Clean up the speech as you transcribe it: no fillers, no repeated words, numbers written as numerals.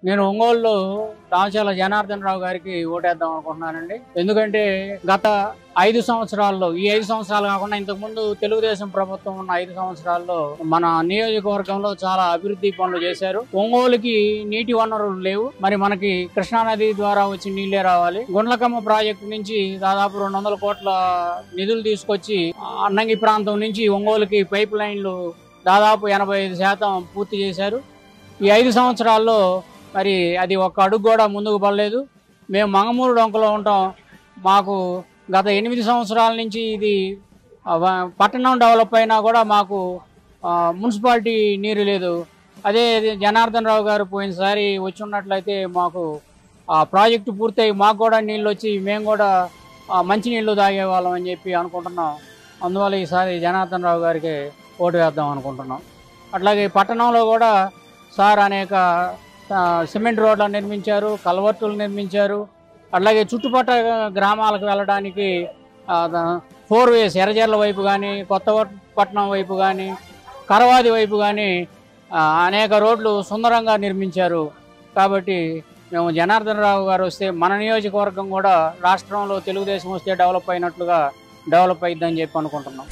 నేను ఒంగోలులో దామచర్ల జనార్దన్ రావు గారికి ఓటేద్దాం అనుకుంటున్నానండి. ఎందుకంటే గత 5 సంవత్సరాల్లో, ఈ 5 సంవత్సరాలు కాకుండా ఇంతకుముందు తెలుగుదేశం ప్రభుత్వం ఉన్న 5 సంవత్సరాల్లో మన నియోజకవర్గంలో చాలా అభివృద్ధి పనులు చేశారు. ఒంగోలుకి నీటి వనరులు లేవు, మరి మనకి కృష్ణానది ద్వారా వచ్చి నీళ్లే రావాలి. గుండ్లకమ్మ ప్రాజెక్టు నుంచి దాదాపు 200 కోట్ల నిధులు తీసుకొచ్చి అన్నంగి ప్రాంతం నుంచి ఒంగోలుకి పైప్ లైన్లు దాదాపు 85% పూర్తి చేశారు. ఈ 5 సంవత్సరాల్లో మరి అది ఒక్క అడుగు కూడా ముందుకు పడలేదు. మేము మంగమూరు డొంకలో ఉంటాం. మాకు గత 8 సంవత్సరాల నుంచి ఇది పట్టణం డెవలప్ అయినా కూడా మాకు మున్సిపాలిటీ నీరు లేదు. అదే జనార్దన్ రావు గారు పోయినసారి వచ్చి ఉన్నట్లయితే మాకు ఆ ప్రాజెక్టు పూర్తయి మాకు కూడా నీళ్ళు వచ్చి మేము కూడా మంచినీళ్ళు తాగేవాళ్ళం అని చెప్పి అనుకుంటున్నాం. అందువల్ల ఈసారి జనార్దన్ రావు గారికి ఓటు వేద్దాం అనుకుంటున్నాం. అట్లాగే పట్టణంలో కూడా సార్ అనేక సిమెంట్ రోడ్లు నిర్మించారు, కల్వర్టులు నిర్మించారు. అట్లాగే చుట్టుపక్కల గ్రామాలకు వెళ్ళడానికి 4 వేస్ ఎర్రజర్ల వైపు కానీ, కొత్తపట్నం వైపు కానీ, కరవాది వైపు కానీ అనేక రోడ్లు సుందరంగా నిర్మించారు. కాబట్టి మేము జనార్దన్ రావు గారు వస్తే మన నియోజకవర్గం కూడా రాష్ట్రంలో తెలుగుదేశం వస్తే డెవలప్ అయినట్లుగా డెవలప్ అయిద్దని చెప్పి అనుకుంటున్నాం.